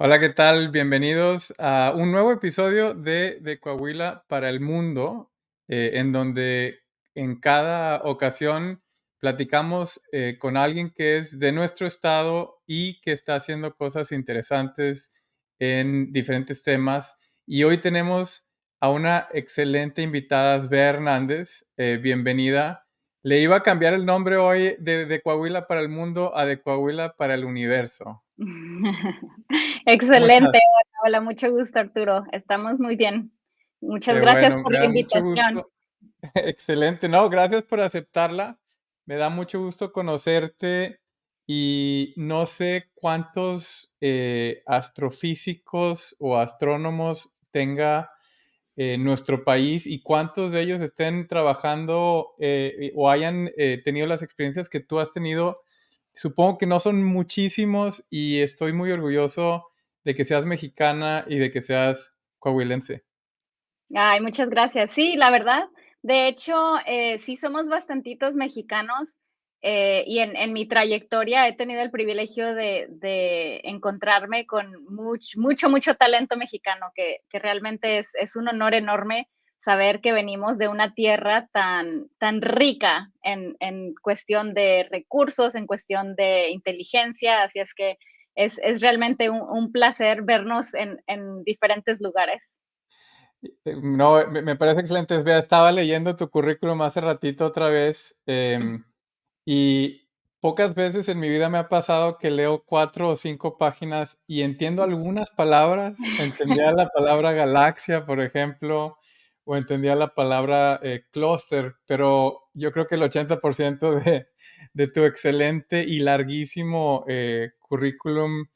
Hola, ¿qué tal? Bienvenidos a un nuevo episodio de Coahuila para el Mundo, en donde en cada ocasión platicamos con alguien que es de nuestro estado y que está haciendo cosas interesantes en diferentes temas. Y hoy tenemos a una excelente invitada, Bea Hernández. Bienvenida. Le iba a cambiar el nombre hoy de Coahuila para el Mundo a de Coahuila para el Universo. ¿Cómo estás? Excelente, hola, mucho gusto, Arturo. Estamos muy bien. Muchas Qué gracias bueno, por me la da mucho invitación. gusto. Excelente. No, gracias por aceptarla. Me da mucho gusto conocerte y no sé cuántos astrofísicos o astrónomos tenga nuestro país y cuántos de ellos estén trabajando o hayan tenido las experiencias que tú has tenido. Supongo que no son muchísimos y estoy muy orgulloso de que seas mexicana y de que seas coahuilense. Ay, muchas gracias. Sí, la verdad, de hecho, sí somos bastantitos mexicanos, y en mi trayectoria he tenido el privilegio de encontrarme con mucho talento mexicano, que realmente es un honor enorme saber que venimos de una tierra tan rica en cuestión de recursos, en cuestión de inteligencia, así es que es realmente un placer vernos en diferentes lugares. No, me parece excelente. Vea, estaba leyendo tu currículum hace ratito otra vez y pocas veces en mi vida me ha pasado que leo 4 o 5 páginas y entiendo algunas palabras. Entendía la palabra galaxia, por ejemplo, o entendía la palabra clúster, pero yo creo que el 80% de tu excelente y larguísimo currículum,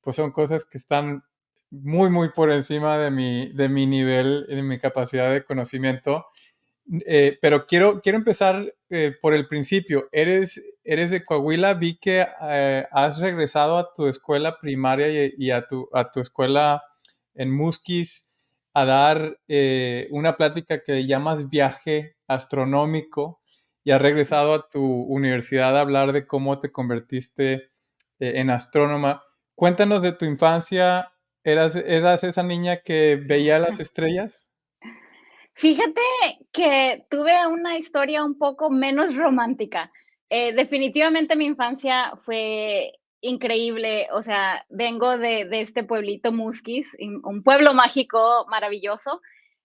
pues son cosas que están muy por encima de mi nivel y de mi capacidad de conocimiento. Pero quiero empezar por el principio. Eres de Coahuila. Vi que has regresado a tu escuela primaria y a tu escuela en Musquis a dar una plática que llamas viaje astronómico y has regresado a tu universidad a hablar de cómo te convertiste en astrónoma. Cuéntanos de tu infancia. ¿Eras esa niña que veía las estrellas? Fíjate que tuve una historia un poco menos romántica. Definitivamente mi infancia fue increíble, o sea, vengo de este pueblito Musquis, un pueblo mágico maravilloso,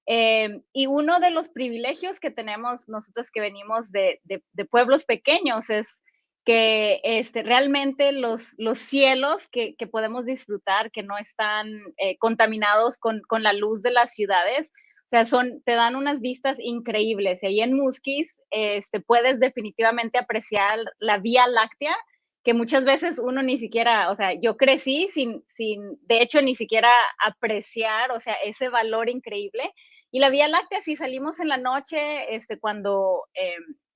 y uno de los privilegios que tenemos nosotros que venimos de pueblos pequeños es que realmente los cielos que podemos disfrutar, que no están contaminados con la luz de las ciudades, o sea, te dan unas vistas increíbles. Y ahí en Musquis puedes definitivamente apreciar la Vía Láctea, que muchas veces uno ni siquiera, o sea, yo crecí de hecho, ni siquiera apreciar, o sea, ese valor increíble. Y la Vía Láctea, si salimos en la noche, cuando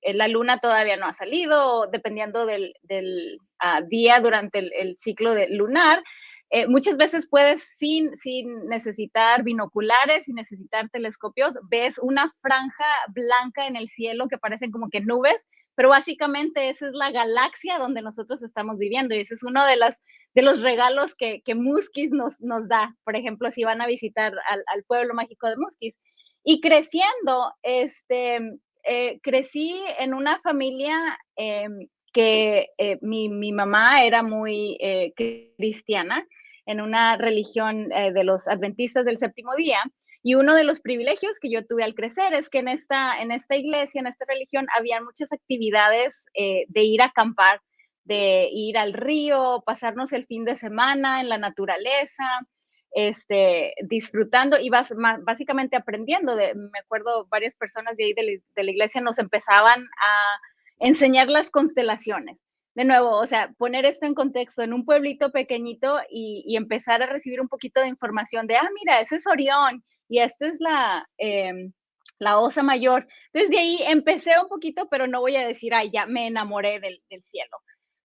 la luna todavía no ha salido, dependiendo del día durante el ciclo lunar, muchas veces puedes, sin necesitar binoculares, sin necesitar telescopios, ves una franja blanca en el cielo que parecen como que nubes, pero básicamente esa es la galaxia donde nosotros estamos viviendo y ese es uno de los regalos que Musquis nos da, por ejemplo, si van a visitar al pueblo mágico de Musquis. Y creciendo, crecí en una familia que mi mamá era muy cristiana, en una religión de los adventistas del séptimo día. Y uno de los privilegios que yo tuve al crecer es que en esta iglesia, en esta religión, había muchas actividades de ir a acampar, de ir al río, pasarnos el fin de semana en la naturaleza, disfrutando y básicamente aprendiendo. Me acuerdo, varias personas de ahí de la iglesia nos empezaban a enseñar las constelaciones de nuevo, o sea, poner esto en contexto en un pueblito pequeñito y empezar a recibir un poquito de información de, mira, ese es Orión y esta es la Osa Mayor. Entonces de ahí empecé un poquito, pero no voy a decir, ay, ya me enamoré del cielo.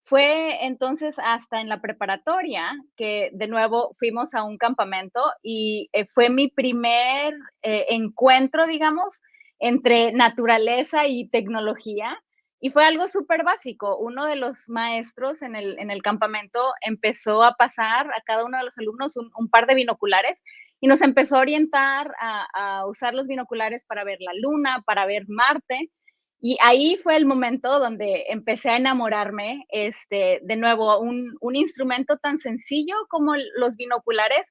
Fue entonces hasta en la preparatoria que de nuevo fuimos a un campamento y fue mi primer encuentro, digamos, entre naturaleza y tecnología Y fue algo súper básico. Uno de los maestros en el campamento empezó a pasar a cada uno de los alumnos un par de binoculares y nos empezó a orientar a usar los binoculares para ver la luna, para ver Marte. Y ahí fue el momento donde empecé a enamorarme, de nuevo, un instrumento tan sencillo como los binoculares.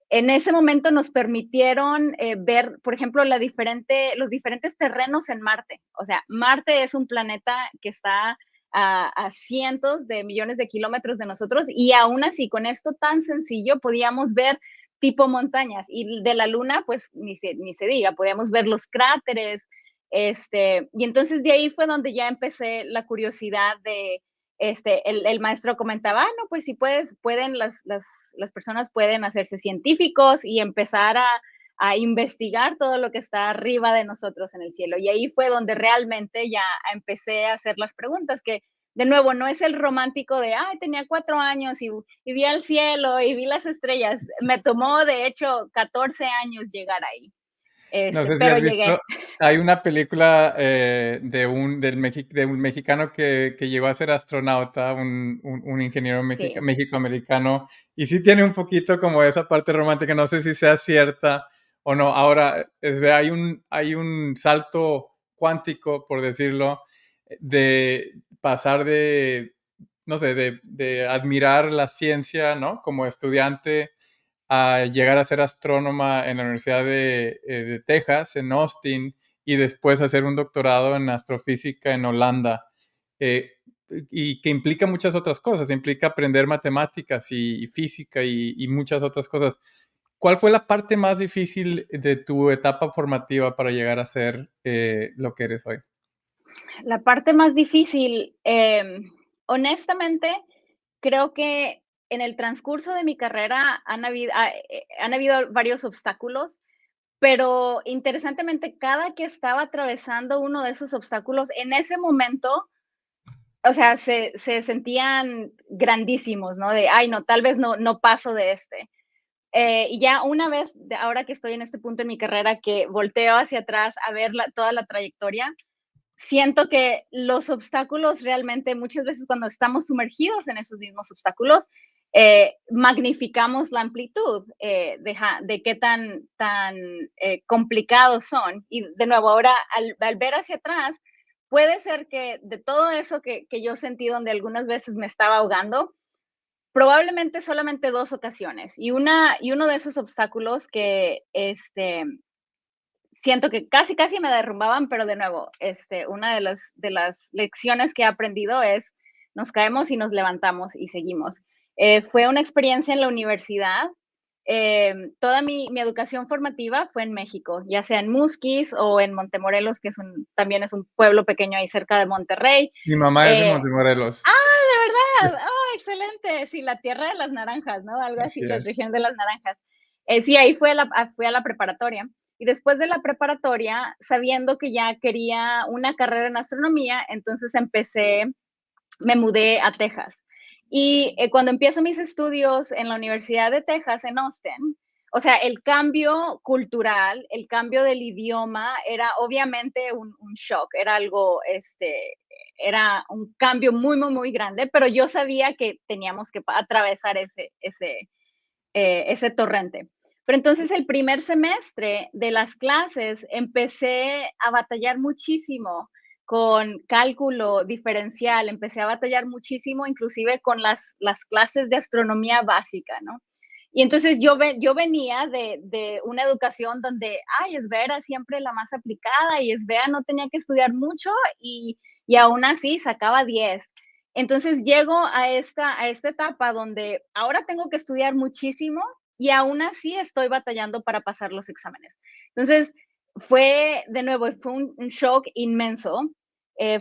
En ese momento nos permitieron ver, por ejemplo, los diferentes terrenos en Marte. O sea, Marte es un planeta que está a cientos de millones de kilómetros de nosotros y aún así, con esto tan sencillo, podíamos ver tipo montañas. Y de la Luna, pues ni se diga, podíamos ver los cráteres. Y entonces de ahí fue donde ya empecé la curiosidad de, el maestro comentaba, no, pues si las personas pueden hacerse científicos y empezar a investigar todo lo que está arriba de nosotros en el cielo. Y ahí fue donde realmente ya empecé a hacer las preguntas, que de nuevo no es el romántico de, ay, tenía 4 años y vi al cielo y vi las estrellas. Me tomó, de hecho, 14 años llegar ahí, No sé si pero has llegué. visto, hay una película, de un mexicano que llegó a ser astronauta, un ingeniero Sí. mexicoamericano, y sí tiene un poquito como esa parte romántica, no sé si sea cierta o no. Ahora, hay un salto cuántico, por decirlo, de pasar de, no sé, de admirar la ciencia, ¿no? Como estudiante a llegar a ser astrónoma en la Universidad de Texas, en Austin, y después hacer un doctorado en astrofísica en Holanda. eh, y que implica muchas otras cosas, implica aprender matemáticas y física y muchas otras cosas. ¿Cuál fue la parte más difícil de tu etapa formativa para llegar a ser lo que eres hoy? La parte más difícil, honestamente, creo que en el transcurso de mi carrera han habido varios obstáculos, pero interesantemente, cada que estaba atravesando uno de esos obstáculos, en ese momento, o sea, se sentían grandísimos, ¿no? De, ay, no, tal vez no paso de este. Y ya una vez, ahora que estoy en este punto en mi carrera, que volteo hacia atrás a ver toda la trayectoria, siento que los obstáculos realmente muchas veces cuando estamos sumergidos en esos mismos obstáculos, magnificamos la amplitud de qué tan complicados son. Y de nuevo, ahora al ver hacia atrás, puede ser que de todo eso que yo sentí donde algunas veces me estaba ahogando, probablemente solamente 2 ocasiones. Y uno de esos obstáculos que siento que casi, casi me derrumbaban, pero de nuevo, una de las lecciones que he aprendido es, nos caemos y nos levantamos y seguimos. Fue una experiencia en la universidad. Toda mi educación formativa fue en México, ya sea en Musquis o en Montemorelos, que también es un pueblo pequeño ahí cerca de Monterrey. Mi mamá es de Eh, Montemorelos. de verdad, oh, excelente. Sí, la tierra de las naranjas, ¿no? Algo así, Así la es. región de las naranjas. Sí, ahí fui a la preparatoria. Y después de la preparatoria, sabiendo que ya quería una carrera en astronomía, entonces me mudé a Texas. Y cuando empiezo mis estudios en la Universidad de Texas, en Austin, o sea, el cambio cultural, el cambio del idioma era obviamente un shock, era algo, era un cambio muy, muy, muy grande, pero yo sabía que teníamos que atravesar ese torrente. Pero entonces el primer semestre de las clases empecé a batallar muchísimo con cálculo diferencial, empecé a batallar muchísimo inclusive con las clases de astronomía básica, ¿no? Y entonces yo venía de una educación donde, ay, Esbea era siempre la más aplicada y Esbea no tenía que estudiar mucho y aún así sacaba 10. Entonces llego a esta etapa donde ahora tengo que estudiar muchísimo y aún así estoy batallando para pasar los exámenes. Entonces fue, de nuevo, fue un shock inmenso.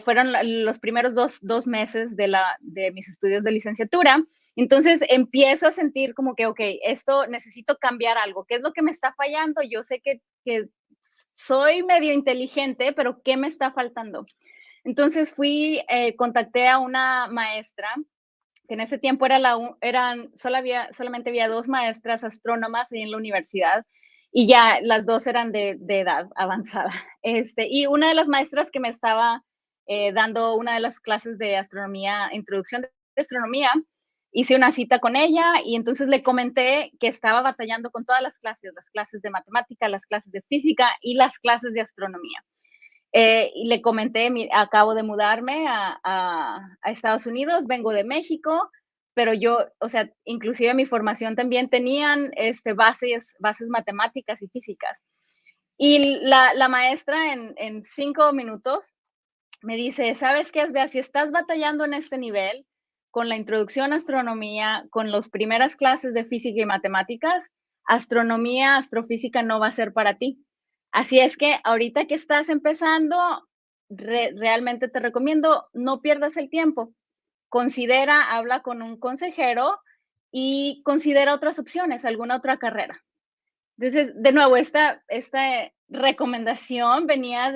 Fueron los primeros dos meses de mis estudios de licenciatura. Entonces empiezo a sentir como que, ok, esto necesito cambiar algo. ¿Qué es lo que me está fallando? Yo sé que soy medio inteligente, pero ¿qué me está faltando? Entonces contacté a una maestra, que en ese tiempo solamente había 2 maestras astrónomas en la universidad y ya las dos eran de edad avanzada. Y una de las maestras que me estaba dando una de las clases de astronomía, introducción de astronomía. Hice una cita con ella y entonces le comenté que estaba batallando con todas las clases de matemática, las clases de física y las clases de astronomía. Y le comenté, acabo de mudarme a Estados Unidos, vengo de México, pero yo, o sea, inclusive mi formación también tenían bases matemáticas y físicas. Y la maestra en 5 minutos me dice, ¿sabes qué, Asbea? Si estás batallando en este nivel, con la introducción a astronomía, con las primeras clases de física y matemáticas, astronomía, astrofísica no va a ser para ti. Así es que ahorita que estás empezando, realmente te recomiendo, no pierdas el tiempo. Considera, habla con un consejero y considera otras opciones, alguna otra carrera. Entonces, de nuevo, esta recomendación venía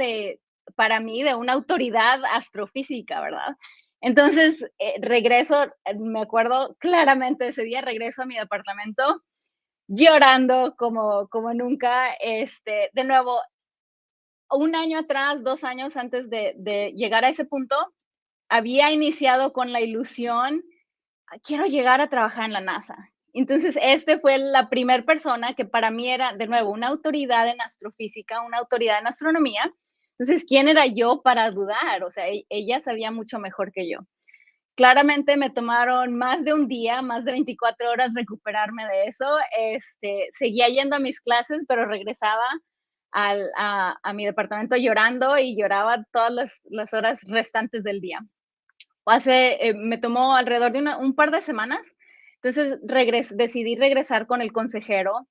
para mí, de una autoridad astrofísica, ¿verdad? Entonces, regreso, me acuerdo claramente ese día, regreso a mi departamento llorando como nunca. De nuevo, un año atrás, 2 años antes de llegar a ese punto, había iniciado con la ilusión, quiero llegar a trabajar en la NASA. Entonces, fue la primera persona que para mí era, de nuevo, una autoridad en astrofísica, una autoridad en astronomía. Entonces, ¿quién era yo para dudar? O sea, ella sabía mucho mejor que yo. Claramente me tomaron más de un día, más de 24 horas recuperarme de eso. Seguía yendo a mis clases, pero regresaba a mi departamento llorando y lloraba todas las horas restantes del día. Me tomó alrededor de un par de semanas. Entonces decidí regresar con el consejero.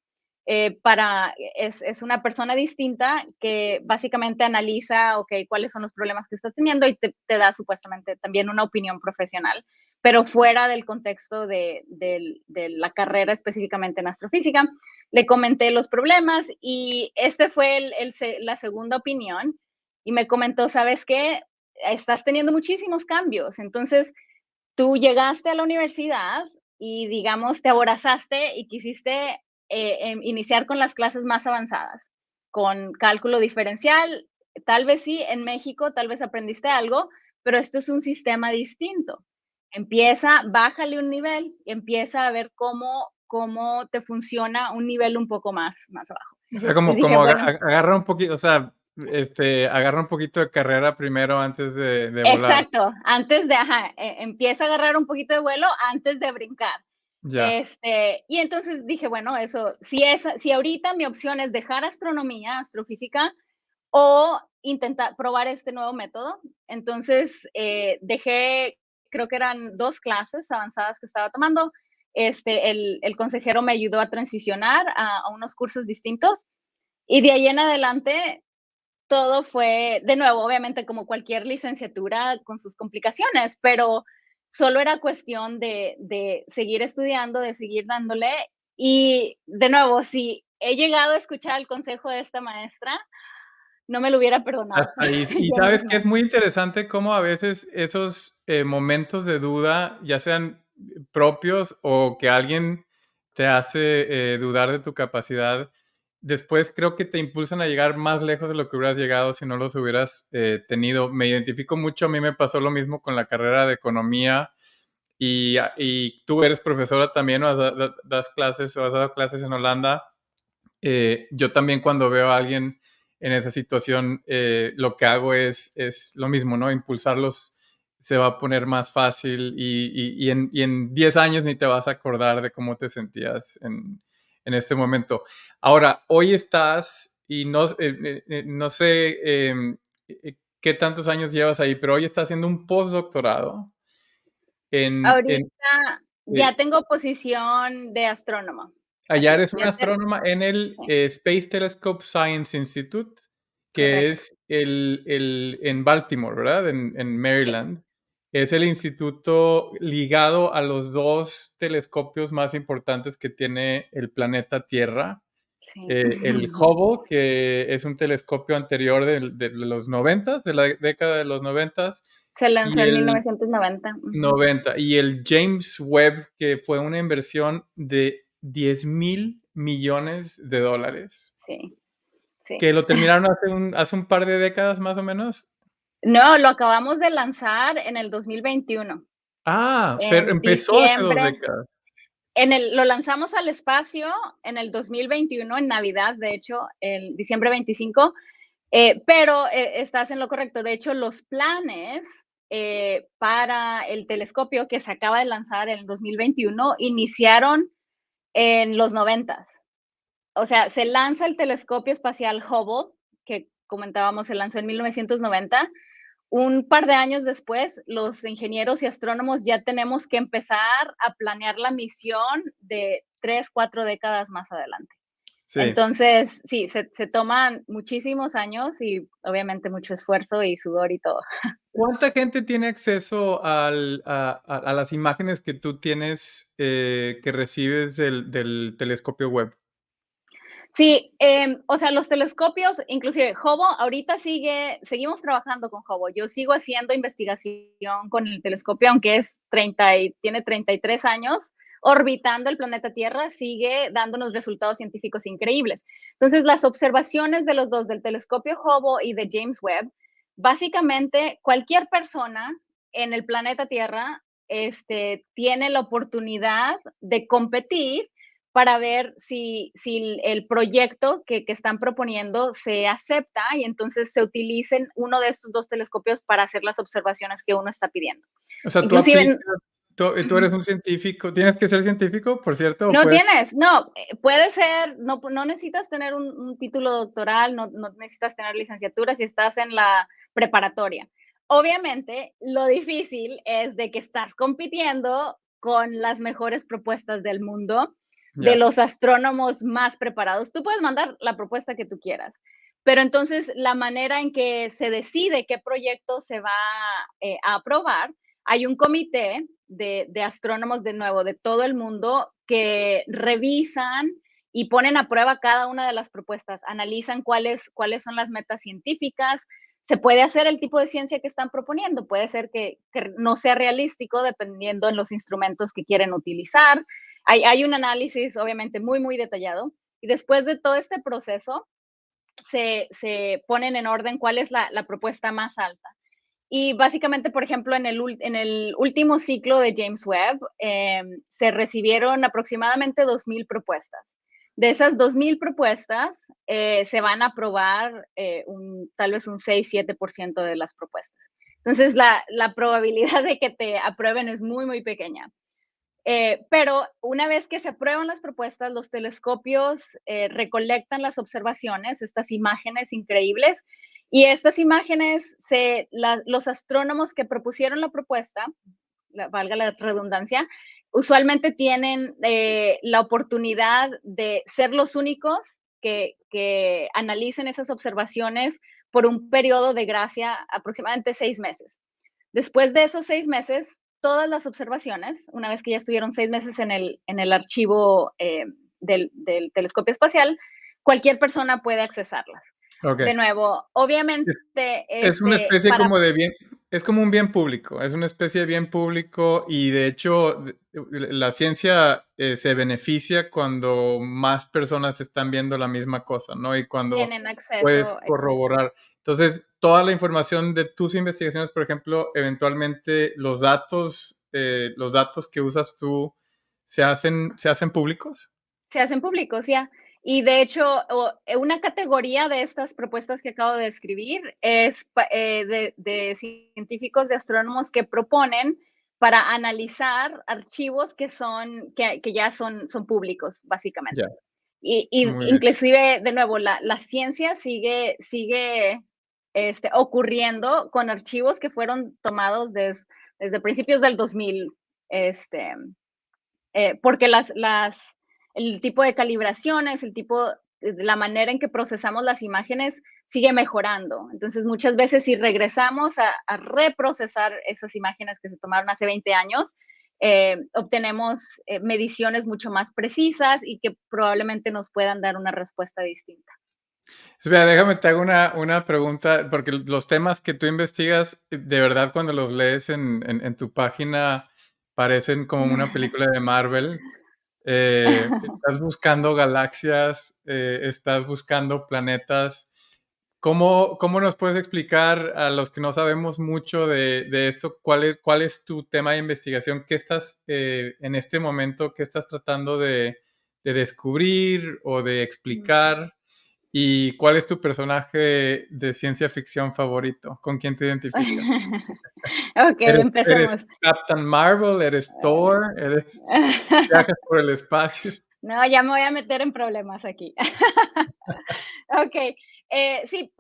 Es una persona distinta que básicamente analiza, ok, cuáles son los problemas que estás teniendo y te da supuestamente también una opinión profesional, pero fuera del contexto de la carrera específicamente en astrofísica. Le comenté los problemas y fue la segunda opinión y me comentó, ¿sabes qué? Estás teniendo muchísimos cambios. Entonces, tú llegaste a la universidad y, digamos, te aborazaste y quisiste iniciar con las clases más avanzadas, con cálculo diferencial. Tal vez sí, en México, tal vez aprendiste algo, pero esto es un sistema distinto. Bájale un nivel, empieza a ver cómo te funciona un nivel un poco más abajo. O sea, Entonces dije, como bueno, agarra un poquito, o sea, agarra un poquito de carrera primero antes de volar. exacto, antes empieza a agarrar un poquito de vuelo antes de brincar. Ya. Y entonces dije, bueno, eso, si ahorita mi opción es dejar astronomía, astrofísica, o intentar probar este nuevo método, entonces dejé, creo que eran 2 clases avanzadas que estaba tomando. El consejero me ayudó a transicionar a unos cursos distintos y de ahí en adelante todo fue, de nuevo, obviamente como cualquier licenciatura con sus complicaciones, pero solo era cuestión de seguir estudiando, de seguir dándole. Y de nuevo, si he llegado a escuchar el consejo de esta maestra, no me lo hubiera perdonado Hasta ahí. Y yo sabes que misma. es muy interesante cómo a veces esos momentos de duda, ya sean propios o que alguien te hace dudar de tu capacidad, después creo que te impulsan a llegar más lejos de lo que hubieras llegado si no los hubieras tenido. Me identifico mucho, a mí me pasó lo mismo con la carrera de economía y tú eres profesora también o das clases o has dado clases en Holanda. Yo también cuando veo a alguien en esa situación, lo que hago es lo mismo, ¿no? Impulsarlos se va a poner más fácil y en 10 años ni te vas a acordar de cómo te sentías en este momento. Ahora, hoy estás, y no, no sé qué tantos años llevas ahí, pero hoy estás haciendo un postdoctorado en Ahorita eh, ya tengo posición de astrónomo, allá así, eres una astrónoma en el sí, Space Telescope Science Institute, que correcto, es en Baltimore, ¿verdad? En sí, Maryland. Es el instituto ligado a los dos telescopios más importantes que tiene el planeta Tierra. sí. El Hubble, que es un telescopio anterior de los noventas, de la década de los noventas, Se lanzó y en el 1990. 90 y el James Webb, que fue una inversión de 10,000 millones de dólares, Sí, sí. que lo terminaron hace un par de décadas más o menos. No, lo acabamos de lanzar en el 2021. Pero En empezó hace 2 diciembre, décadas. lo lanzamos al espacio en el 2021, en Navidad, de hecho, el diciembre 25. Pero estás en lo correcto. De hecho, los planes para el telescopio que se acaba de lanzar en el 2021 iniciaron en los noventas. O sea, se lanza el telescopio espacial Hubble, que comentábamos, se lanzó en 1990. Un par de años después, los ingenieros y astrónomos ya tenemos que empezar a planear la misión de 3, 4 décadas más adelante. Sí. Entonces, sí, se toman muchísimos años y obviamente mucho esfuerzo y sudor y todo. ¿Cuánta gente tiene acceso a las imágenes que tú tienes, que recibes del telescopio web? Sí, o sea, los telescopios, inclusive Hubble, ahorita seguimos trabajando con Hubble. Yo sigo haciendo investigación con el telescopio, aunque tiene 33 años, orbitando el planeta Tierra, sigue dándonos resultados científicos increíbles. Entonces, las observaciones de los dos, del telescopio Hubble y de James Webb, básicamente cualquier persona en el planeta Tierra tiene la oportunidad de competir para ver si el proyecto que están proponiendo se acepta y entonces se utilicen uno de estos dos telescopios para hacer las observaciones que uno está pidiendo. O sea, tú Inclusive, aplicas, tú eres un científico, ¿tienes que ser científico, por cierto, o no puedes? tienes, no, puede ser, no necesitas tener un título doctoral, no necesitas tener licenciatura si estás en la preparatoria. Obviamente, lo difícil es de que estás compitiendo con las mejores propuestas del mundo, de Ya. los astrónomos más preparados. Tú puedes mandar la propuesta que tú quieras, pero entonces la manera en que se decide qué proyecto se va a aprobar, hay un comité de astrónomos de nuevo, de todo el mundo, que revisan y ponen a prueba cada una de las propuestas, analizan cuáles son las metas científicas, se puede hacer el tipo de ciencia que están proponiendo, puede ser que no sea realístico dependiendo de los instrumentos que quieren utilizar. Hay un análisis obviamente muy, muy detallado y después de todo este proceso se ponen en orden cuál es la propuesta más alta. Y básicamente, por ejemplo, en el último ciclo de James Webb, se recibieron aproximadamente 2,000 propuestas. De esas 2,000 propuestas, se van a aprobar tal vez un 6, 7% de las propuestas. Entonces, la probabilidad de que te aprueben es muy, muy pequeña. Pero una vez que se aprueban las propuestas, los telescopios recolectan las observaciones, estas imágenes increíbles, y estas imágenes, los astrónomos que propusieron la propuesta, valga la redundancia, usualmente tienen la oportunidad de ser los únicos que analicen esas observaciones por un periodo de gracia aproximadamente 6 meses. Después de esos 6 meses, todas las observaciones, una vez que ya estuvieron 6 meses en el archivo del telescopio espacial, cualquier persona puede accesarlas. De Okey. nuevo, obviamente, Es una especie para como de bien, es como un bien público, es una especie de bien público y de hecho, la ciencia, se beneficia cuando más personas están viendo la misma cosa, ¿no? Y cuando tienen puedes acceso, exacto. corroborar. Entonces, toda la información de tus investigaciones, por ejemplo, eventualmente los datos que usas tú, ¿se hacen públicos? Se hacen públicos ya. Y de hecho, una categoría de estas propuestas que acabo de describir es de científicos, de astrónomos que proponen para analizar archivos que ya son públicos, básicamente. Ya, Y muy bien. inclusive, de nuevo, la ciencia sigue ocurriendo con archivos que fueron tomados desde principios del 2000, este, porque el tipo de calibraciones, la manera en que procesamos las imágenes sigue mejorando. Entonces, muchas veces si regresamos a reprocesar esas imágenes que se tomaron hace 20 años, obtenemos mediciones mucho más precisas y que probablemente nos puedan dar una respuesta distinta. Espera, déjame te hago una pregunta, porque los temas que tú investigas, de verdad, cuando los lees en tu página, parecen como una película de Marvel. Estás buscando galaxias, estás buscando planetas. ¿cómo nos puedes explicar a los que no sabemos mucho de esto, cuál es tu tema de investigación? ¿Qué estás en este momento, qué estás tratando de descubrir o de explicar? ¿Y cuál es tu personaje de ciencia ficción favorito? ¿Con quién te identificas? Ok, ¿Eres empecemos. Captain Marvel? ¿Eres Thor? ¿Viajas por el espacio? No, ya me voy a meter en problemas aquí. Okey, sí,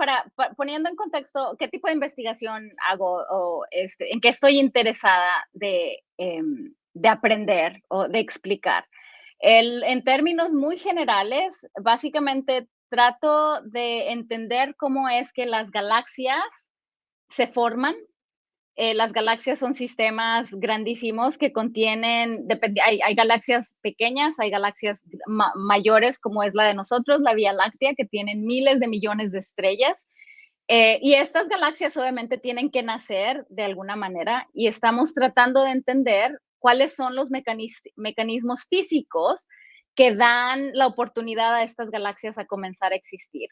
poniendo en contexto, ¿qué tipo de investigación hago o, en qué estoy interesada de aprender o de explicar? En términos muy generales, básicamente trato de entender cómo es que las galaxias se forman. Las galaxias son sistemas grandísimos que contienen, hay galaxias pequeñas, hay galaxias mayores como es la de nosotros, la Vía Láctea, que tienen miles de millones de estrellas. Y estas galaxias obviamente tienen que nacer de alguna manera y estamos tratando de entender cuáles son los mecanismos físicos que dan la oportunidad a estas galaxias a comenzar a existir.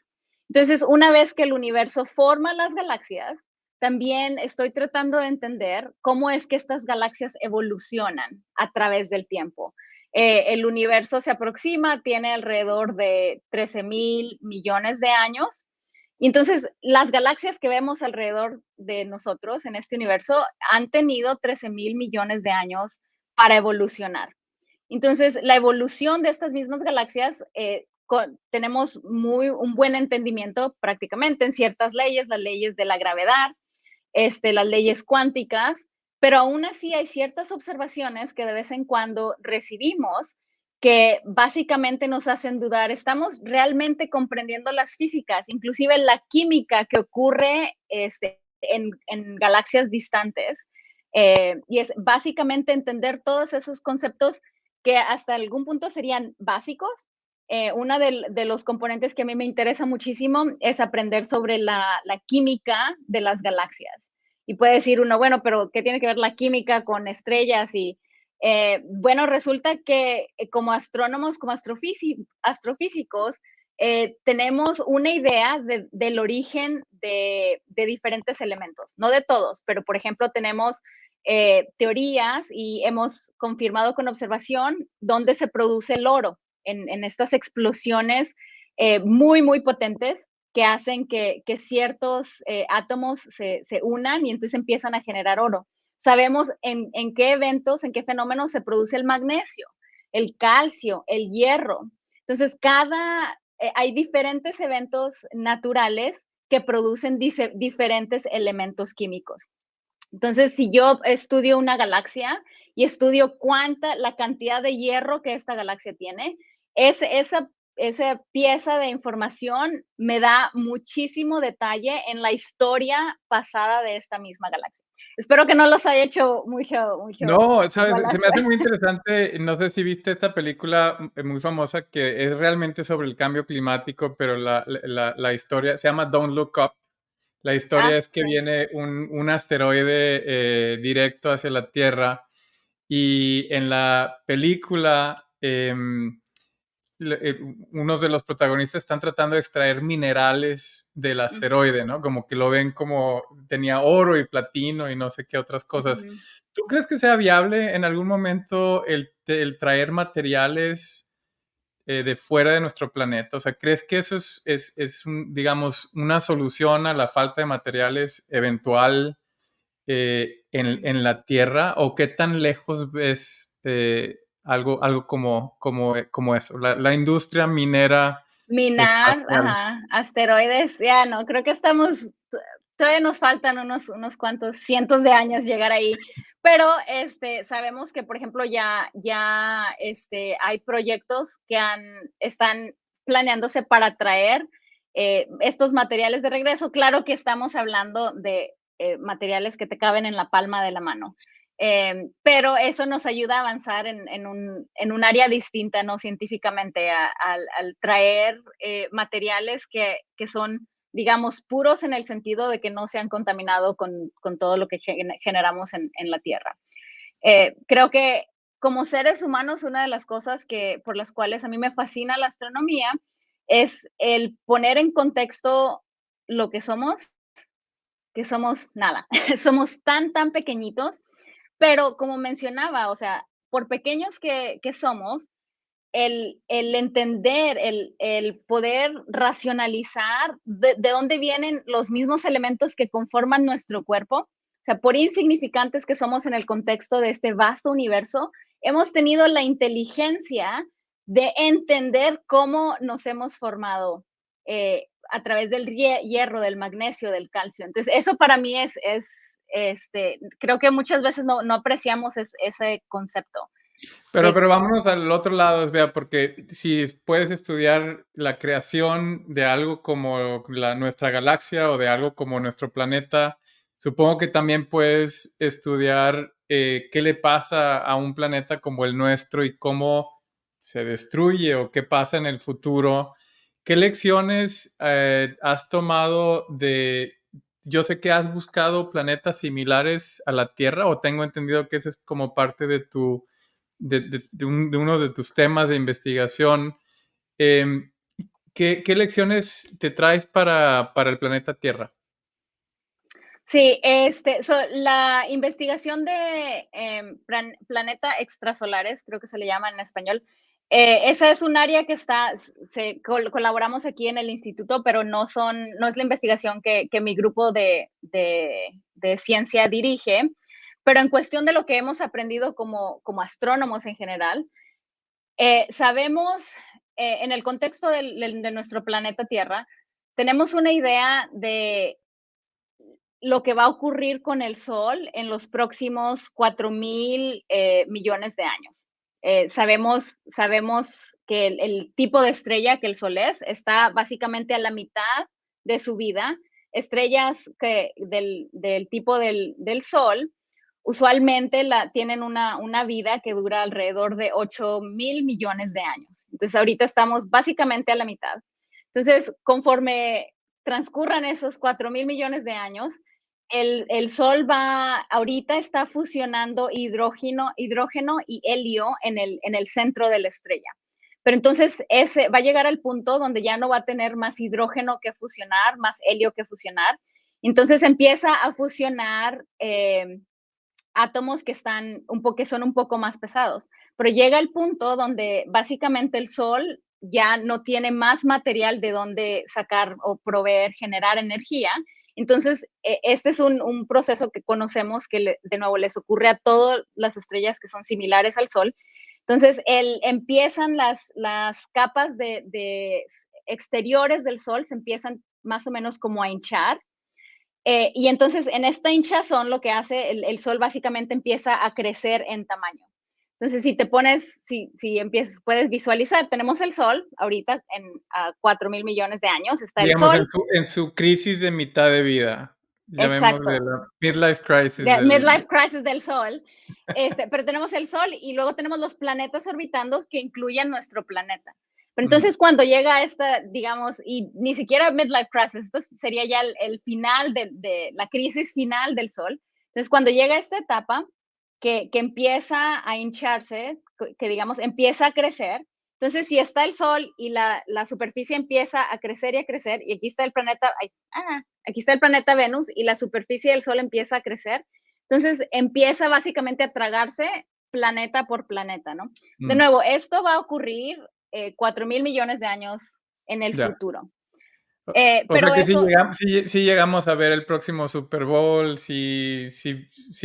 Entonces, una vez que el universo forma las galaxias, también estoy tratando de entender cómo es que estas galaxias evolucionan a través del tiempo. El universo se aproxima, tiene alrededor de 13.000 millones de años. Y entonces, las galaxias que vemos alrededor de nosotros en este universo han tenido 13.000 millones de años para evolucionar. Entonces, la evolución de estas mismas galaxias, tenemos un buen entendimiento prácticamente en ciertas leyes, las leyes de la gravedad, las leyes cuánticas, pero aún así hay ciertas observaciones que de vez en cuando recibimos que básicamente nos hacen dudar, ¿estamos realmente comprendiendo las físicas, inclusive la química que ocurre en galaxias distantes? Y es básicamente entender todos esos conceptos que hasta algún punto serían básicos. Uno de los componentes que a mí me interesa muchísimo es aprender sobre la química de las galaxias. Y puede decir uno, bueno, pero ¿qué tiene que ver la química con estrellas? Y bueno, resulta que como astrónomos, como astrofísicos, tenemos una idea del origen de diferentes elementos, no de todos, pero por ejemplo tenemos teorías y hemos confirmado con observación dónde se produce el oro en estas explosiones muy, muy potentes que hacen que ciertos átomos se unan y entonces empiezan a generar oro. Sabemos en qué eventos, en qué fenómenos se produce el magnesio, el calcio, el hierro. Entonces, hay diferentes eventos naturales que producen diferentes elementos químicos. Entonces, si yo estudio una galaxia y estudio la cantidad de hierro que esta galaxia tiene, esa pieza de información me da muchísimo detalle en la historia pasada de esta misma galaxia. Espero que no los haya hecho mucho No, ¿sabes? Se bolas. me hace muy interesante, no sé si viste esta película, muy famosa que es realmente sobre el cambio climático, pero la historia se llama Don't Look Up. La historia Ah, es que sí. viene un asteroide, directo hacia la Tierra, y en la película, unos de los protagonistas están tratando de extraer minerales del asteroide, ¿no? Como que lo ven como tenía oro y platino y no sé qué otras cosas. Ujú. ¿Tú crees que sea viable en algún momento el traer materiales de fuera de nuestro planeta? O sea, ¿crees que eso digamos, una solución a la falta de materiales eventual en la Tierra? ¿O qué tan lejos ves algo como eso? La industria minera Minar, espacial. ajá, asteroides, ya no, creo que todavía nos faltan unos cuantos cientos de años llegar ahí, pero, sabemos que, por ejemplo, hay proyectos que están planeándose para traer, estos materiales de regreso. Claro que estamos hablando de, materiales que te caben en la palma de la mano. Pero eso nos ayuda a avanzar en un área distinta, ¿no? Científicamente, al traer materiales que son, digamos, puros en el sentido de que no se han contaminado con todo lo que generamos en la Tierra. Creo que como seres humanos, una de las cosas por las cuales a mí me fascina la astronomía es el poner en contexto lo que somos nada. Somos tan pequeñitos, pero como mencionaba, o sea, por pequeños que somos, el entender, el poder racionalizar de dónde vienen los mismos elementos que conforman nuestro cuerpo, o sea, por insignificantes que somos en el contexto de este vasto universo, hemos tenido la inteligencia de entender cómo nos hemos formado a través del hierro, del magnesio, del calcio. Entonces, eso para mí creo que muchas veces no apreciamos ese concepto de. Pero vámonos al otro lado, vea, porque si puedes estudiar la creación de algo como nuestra galaxia o de algo como nuestro planeta, supongo que también puedes estudiar qué le pasa a un planeta como el nuestro y cómo se destruye o qué pasa en el futuro. ¿Qué lecciones has tomado de... Yo sé que has buscado planetas similares a la Tierra, o tengo entendido que ese es como parte de tu de uno de tus temas de investigación. Eh, ¿qué lecciones te traes para el planeta Tierra? Sí, la investigación de planeta extrasolares, creo que se le llama en español, esa es un área que colaboramos aquí en el instituto, pero no es la investigación que mi grupo de ciencia dirige, pero en cuestión de lo que hemos aprendido como astrónomos en general, sabemos, en el contexto de nuestro planeta Tierra, tenemos una idea de lo que va a ocurrir con el Sol en los próximos 4,000 millones de años. Sabemos que el tipo de estrella que el Sol está básicamente a la mitad de su vida. Estrellas del tipo del Sol usualmente tienen una vida que dura alrededor de 8,000 millones de años. Entonces ahorita estamos básicamente a la mitad. Entonces, conforme transcurran esos 4,000 millones de años, el Sol ahorita está fusionando hidrógeno y helio en el centro de la estrella. Pero entonces va a llegar al punto donde ya no va a tener más hidrógeno que fusionar, más helio que fusionar. Entonces empieza a fusionar átomos que son un poco más pesados. Pero llega el punto donde básicamente el Sol ya no tiene más material de donde sacar o proveer, generar energía. Entonces, este es un proceso que conocemos que, de nuevo, les ocurre a todas las estrellas que son similares al Sol. Entonces, empiezan las capas de exteriores del Sol, se empiezan más o menos como a hinchar, y entonces en esta hinchazón lo que hace el Sol básicamente empieza a crecer en tamaño. Entonces, si empiezas, puedes visualizar, tenemos el Sol ahorita a 4,000 millones de años, está el Digamos, Sol, en su crisis de mitad de vida, llamémosle exacto, la midlife crisis de del... midlife crisis del Sol, pero tenemos el Sol y luego tenemos los planetas orbitando que incluyen nuestro planeta. Pero Ujú. entonces cuando llega esta, digamos, y ni siquiera midlife crisis, esto sería ya el final de la crisis final del Sol. Entonces cuando llega esta etapa que empieza a hincharse, que digamos empieza a crecer, entonces si está el Sol y la superficie empieza a crecer y a crecer, y aquí está el planeta, aquí está el planeta Venus y la superficie del Sol empieza a crecer, entonces empieza básicamente a tragarse planeta por planeta, ¿no? De Mm, nuevo, esto va a ocurrir 4,000 millones de años en el ya. futuro. O sea Pero que eso, sí llegamos a ver el próximo Super Bowl, sí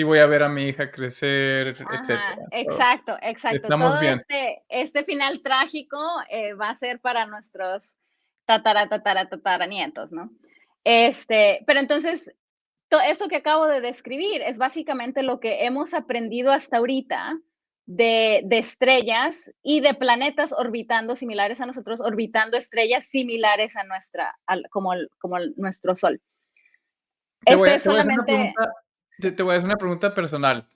voy a ver a mi hija crecer, ajá, etcétera. exacto, exacto. Estamos Todo bien. este final trágico va a ser para nuestros tataranietos, ¿no? Pero entonces, eso que acabo de describir es básicamente lo que hemos aprendido hasta ahorita de estrellas y de planetas orbitando similares a nosotros, orbitando estrellas similares a como nuestro Sol. Este es Te voy a hacer una solamente. pregunta, Sí. te voy a hacer una pregunta personal.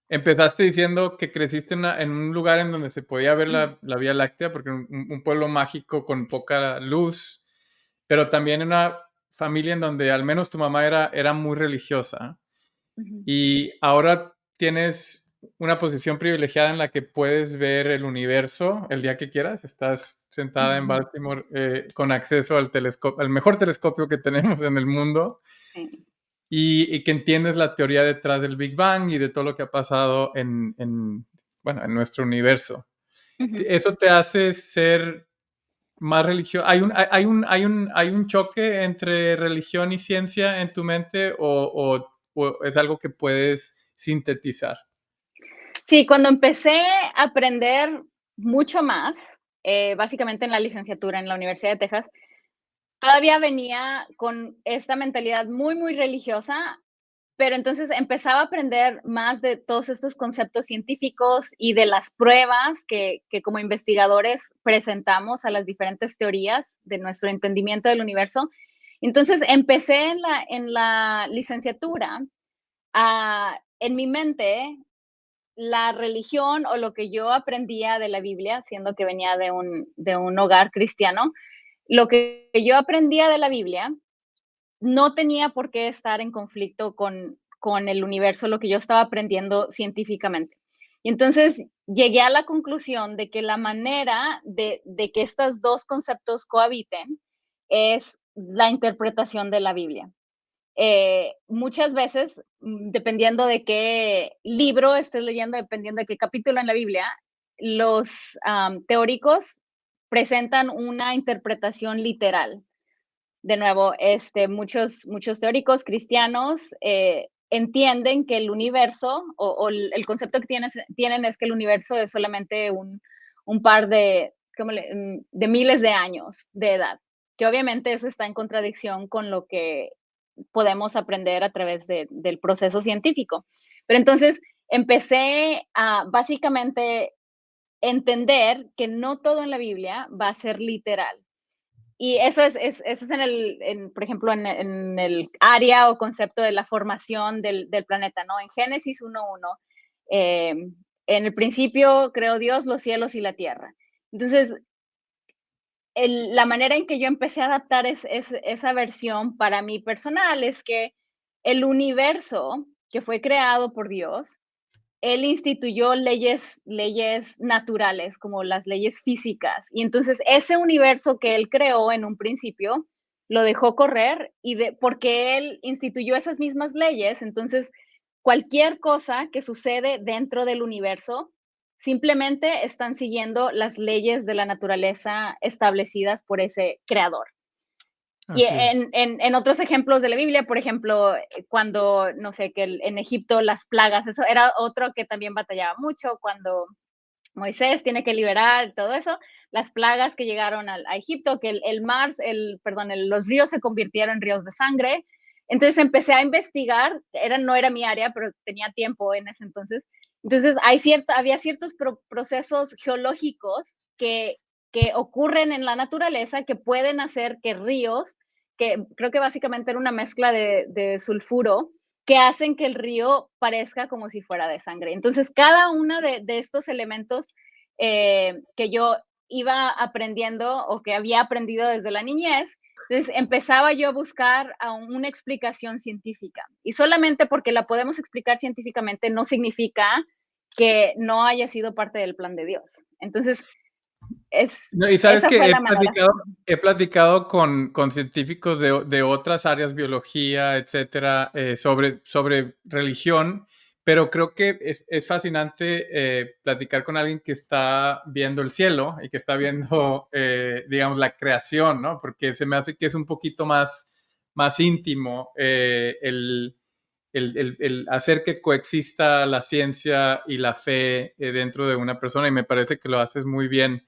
Empezaste diciendo que creciste en un lugar en donde se podía ver la Vía Láctea, porque un pueblo mágico con poca luz, pero también en una familia en donde al menos tu mamá era muy religiosa. Ujú. Y ahora tienes una posición privilegiada en la que puedes ver el universo el día que quieras. Estás sentada en Ujú. Baltimore con acceso al telescopio, al mejor telescopio que tenemos en el mundo Sí. y que entiendes la teoría detrás del Big Bang y de todo lo que ha pasado bueno, en nuestro universo. Ujú. ¿Eso te hace ser más religioso? ¿Hay un choque entre religión y ciencia en tu mente o es algo que puedes sintetizar? Sí, cuando empecé a aprender mucho más, básicamente en la licenciatura en la Universidad de Texas, todavía venía con esta mentalidad muy, muy religiosa, pero entonces empezaba a aprender más de todos estos conceptos científicos y de las pruebas que como investigadores presentamos a las diferentes teorías de nuestro entendimiento del universo. Entonces empecé en la licenciatura en mi mente, la religión o lo que yo aprendía de la Biblia, siendo que venía de un hogar cristiano, lo que yo aprendía de la Biblia no tenía por qué estar en conflicto con el universo, lo que yo estaba aprendiendo científicamente. Y entonces llegué a la conclusión de que la manera de que estos dos conceptos cohabiten es la interpretación de la Biblia. Muchas veces, dependiendo de qué libro estés leyendo, dependiendo de qué capítulo en la Biblia, los teóricos presentan una interpretación literal. De nuevo, muchos teóricos cristianos entienden que el universo o el concepto que tienen es que el universo es solamente un par de miles de años de edad, que obviamente eso está en contradicción con lo que podemos aprender a través del proceso científico. Pero entonces empecé a básicamente entender que no todo en la Biblia va a ser literal. Y eso es por ejemplo, en el área o concepto de la formación del planeta, ¿no? En Génesis 1:1, en el principio creó Dios los cielos y la tierra. Entonces, la manera en que yo empecé a adaptar esa versión para mí personal es que el universo que fue creado por Dios, él instituyó leyes naturales, como las leyes físicas. Y entonces ese universo que él creó en un principio, lo dejó correr porque él instituyó esas mismas leyes, entonces cualquier cosa que sucede dentro del universo simplemente están siguiendo las leyes de la naturaleza establecidas por ese creador. Y Así es. en otros ejemplos de la Biblia, por ejemplo, cuando, no sé, en Egipto las plagas, eso era otro que también batallaba mucho, cuando Moisés tiene que liberar todo eso, las plagas que llegaron a Egipto, que los ríos se convirtieron en ríos de sangre. Entonces empecé a investigar, no era mi área, pero tenía tiempo en ese entonces. Entonces había ciertos procesos geológicos que ocurren en la naturaleza que pueden hacer que ríos, que creo que básicamente era una mezcla de sulfuro, que hacen que el río parezca como si fuera de sangre. Entonces, cada uno de estos elementos que yo iba aprendiendo o que había aprendido desde la niñez, entonces empezaba yo a buscar una explicación científica. Y solamente porque la podemos explicar científicamente no significa que no haya sido parte del plan de Dios. Entonces, No, y sabes esa fue que la manera. he platicado con científicos de otras áreas, biología, etcétera, sobre religión, pero creo que es fascinante platicar con alguien que está viendo el cielo y que está viendo, digamos, la creación, ¿no? Porque se me hace que es un poquito más íntimo el hacer que coexista la ciencia y la fe dentro de una persona y me parece que lo haces muy bien.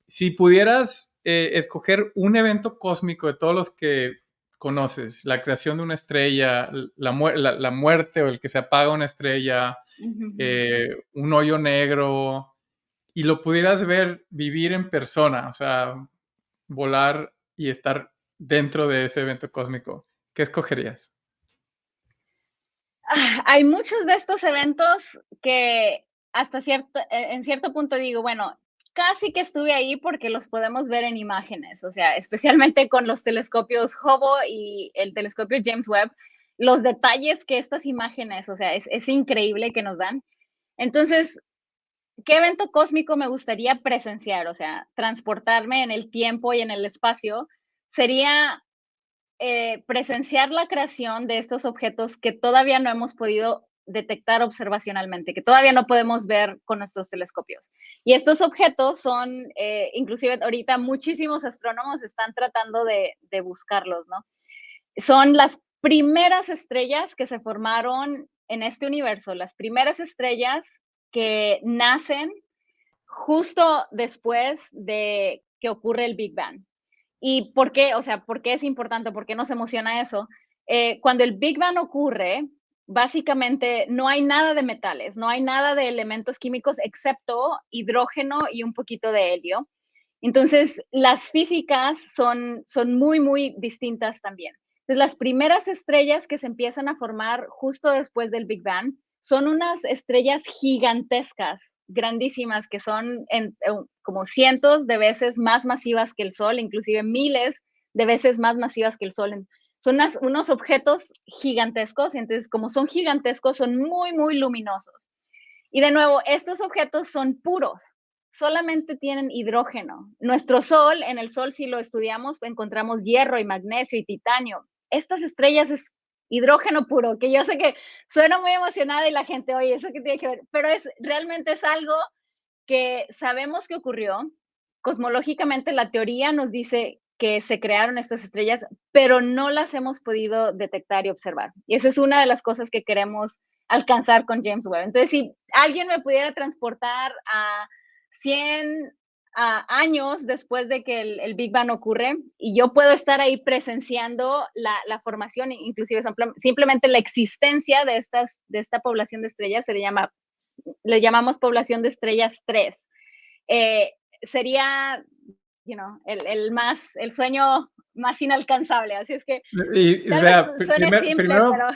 Si pudieras escoger un evento cósmico de todos los que conoces, la creación de una estrella, la muerte o el que se apaga una estrella, Ujú. un hoyo negro, y lo pudieras ver vivir en persona, o sea, volar y estar dentro de ese evento cósmico, ¿qué escogerías? Hay muchos de estos eventos que en cierto punto digo, bueno, casi que estuve ahí porque los podemos ver en imágenes, o sea, especialmente con los telescopios Hubble y el telescopio James Webb, los detalles que estas imágenes, o sea, es increíble que nos dan. Entonces, ¿qué evento cósmico me gustaría presenciar? O sea, transportarme en el tiempo y en el espacio. Sería presenciar la creación de estos objetos que todavía no hemos podido detectar observacionalmente, que todavía no podemos ver con nuestros telescopios. Y estos objetos son, inclusive ahorita muchísimos astrónomos están tratando de buscarlos, ¿no? Son las primeras estrellas que se formaron en este universo, las primeras estrellas que nacen justo después de que ocurre el Big Bang. ¿Y por qué? O sea, ¿por qué es importante? ¿Por qué nos emociona eso? Cuando el Big Bang ocurre, básicamente no hay nada de metales, no hay nada de elementos químicos excepto hidrógeno y un poquito de helio. Entonces, las físicas son muy, muy distintas también. Entonces, las primeras estrellas que se empiezan a formar justo después del Big Bang son unas estrellas gigantescas, grandísimas, que son como cientos de veces más masivas que el Sol, inclusive miles de veces más masivas que el Sol. Son unos objetos gigantescos, entonces como son gigantescos, son muy, muy luminosos. Y de nuevo, estos objetos son puros, solamente tienen hidrógeno. Nuestro Sol, en el Sol si lo estudiamos, encontramos hierro y magnesio y titanio. Estas estrellas es hidrógeno puro, que yo sé que suena muy emocionada y la gente, oye, ¿eso qué tiene que ver? Pero realmente es algo que sabemos que ocurrió. Cosmológicamente, la teoría nos dice que se crearon estas estrellas, pero no las hemos podido detectar y observar. Y esa es una de las cosas que queremos alcanzar con James Webb. Entonces, si alguien me pudiera transportar a 100 años después de que el Big Bang ocurre y yo puedo estar ahí presenciando la formación, inclusive simplemente la existencia de esta población de estrellas, le llamamos población de estrellas 3. Eh, sería, el sueño más inalcanzable. Así es que Y tal vez vea, suene simple, primero, pero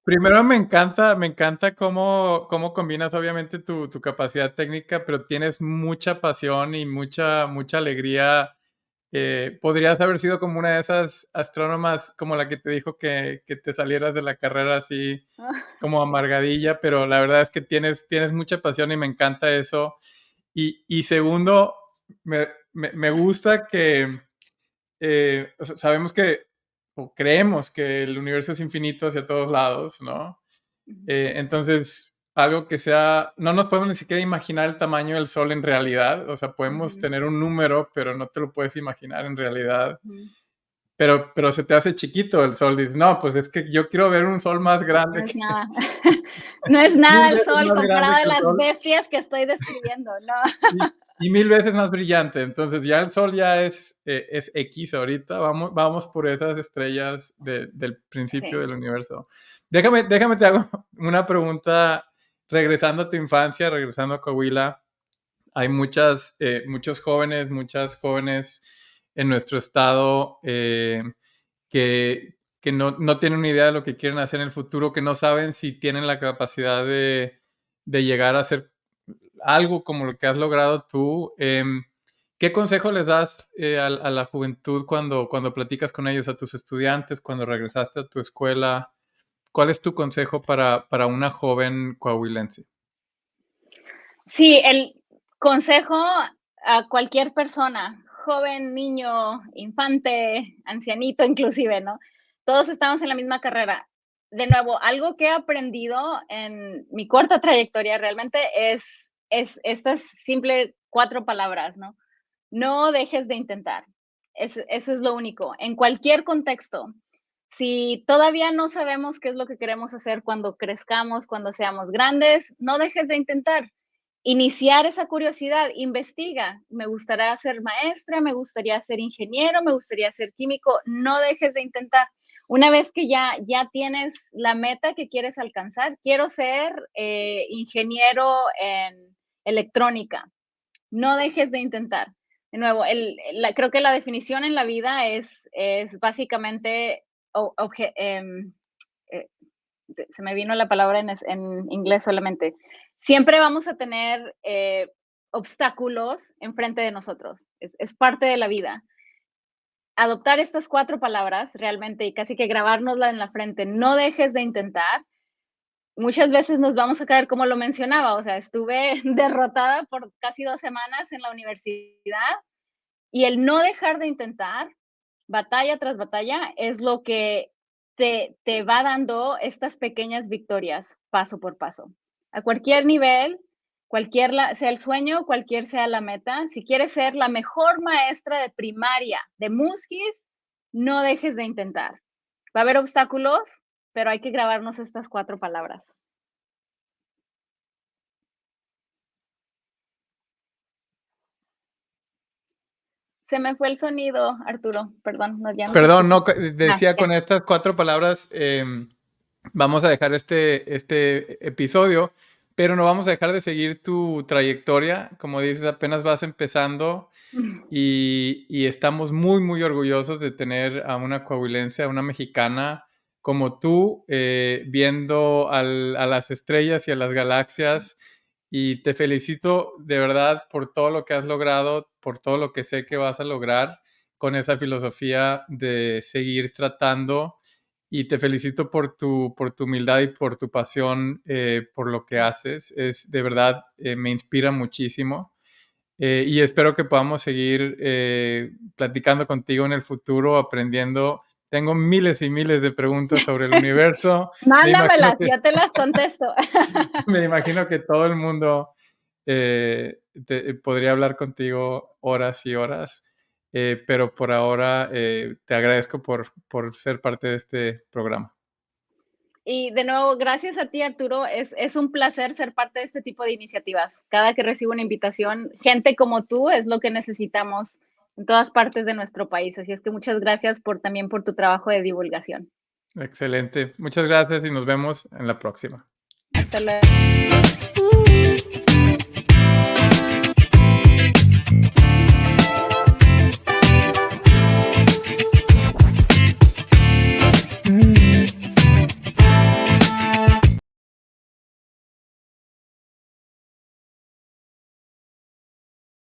primero me encanta cómo combinas obviamente tu capacidad técnica, pero tienes mucha pasión y mucha alegría. Podrías haber sido como una de esas astrónomas como la que te dijo que te salieras de la carrera así como amargadilla, pero la verdad es que tienes mucha pasión y me encanta eso. Y segundo, me gusta que o sea, sabemos que, o creemos que el universo es infinito hacia todos lados, ¿no? Entonces, algo que sea, no nos podemos ni siquiera imaginar el tamaño del Sol en realidad, o sea, podemos ujú, tener un número, pero no te lo puedes imaginar en realidad. ujú. Pero se te hace chiquito el Sol, dices, no, pues es que yo quiero ver un Sol más No grande, es nada. No es nada mil el veces sol más grande comparado a que el las Sol. bestias que estoy describiendo, no. Y mil veces más brillante. Entonces ya el Sol ya es X ahorita. Vamos por esas estrellas del principio Sí. del universo. Déjame te hago una pregunta. Regresando a tu infancia, regresando a Coahuila, hay muchas jóvenes en nuestro estado que no tienen una idea de lo que quieren hacer en el futuro, que no saben si tienen la capacidad de llegar a hacer algo como lo que has logrado tú. ¿Qué consejo les das a la juventud cuando platicas con ellos, a tus estudiantes, cuando regresaste a tu escuela? ¿Cuál es tu consejo para una joven coahuilense? Sí, el consejo a cualquier persona, joven, niño, infante, ancianito inclusive, ¿no? Todos estamos en la misma carrera. De nuevo, algo que he aprendido en mi corta trayectoria realmente es estas simples 4 palabras, ¿no? No dejes de intentar. Eso es lo único. En cualquier contexto, si todavía no sabemos qué es lo que queremos hacer cuando crezcamos, cuando seamos grandes, no dejes de intentar. Iniciar esa curiosidad, investiga. Me gustaría ser maestra, me gustaría ser ingeniero, me gustaría ser químico. No dejes de intentar. Una vez que ya tienes la meta que quieres alcanzar, quiero ser ingeniero en electrónica. No dejes de intentar. De nuevo, creo que la definición en la vida es básicamente, eh, se me vino la palabra en inglés solamente. Siempre vamos a tener obstáculos enfrente de nosotros. Es parte de la vida. Adoptar estas 4 palabras realmente y casi que grabárnosla en la frente, no dejes de intentar, muchas veces nos vamos a caer, como lo mencionaba, o sea, estuve derrotada por casi 2 semanas en la universidad, y el no dejar de intentar, batalla tras batalla, es lo que te va dando estas pequeñas victorias, paso por paso. A cualquier nivel, cualquier sea el sueño, cualquier sea la meta, si quieres ser la mejor maestra de primaria de Musquis, no dejes de intentar. Va a haber obstáculos, pero hay que grabarnos estas 4 palabras. Se me fue el sonido, Arturo, perdón, no, ya no te Perdón, escucho. no, decía Ya. con estas 4 palabras, vamos a dejar este episodio, pero no vamos a dejar de seguir tu trayectoria. Como dices, apenas vas empezando y estamos muy, muy orgullosos de tener a una coahuilense, a una mexicana como tú, viendo a las estrellas y a las galaxias. Y te felicito de verdad por todo lo que has logrado, por todo lo que sé que vas a lograr con esa filosofía de seguir tratando, y te felicito por tu humildad y por tu pasión por lo que haces. Es de verdad, me inspira muchísimo. Y espero que podamos seguir platicando contigo en el futuro, aprendiendo. Tengo miles y miles de preguntas sobre el universo. Me imagino Mándamelas, que, ya te las contesto. me imagino que todo el mundo podría hablar contigo horas y horas, pero por ahora te agradezco por ser parte de este programa. Y de nuevo, gracias a ti, Arturo. Es un placer ser parte de este tipo de iniciativas. Cada que recibo una invitación, gente como tú es lo que necesitamos en todas partes de nuestro país. Así es que muchas gracias también por tu trabajo de divulgación. Excelente. Muchas gracias y nos vemos en la próxima. Hasta luego.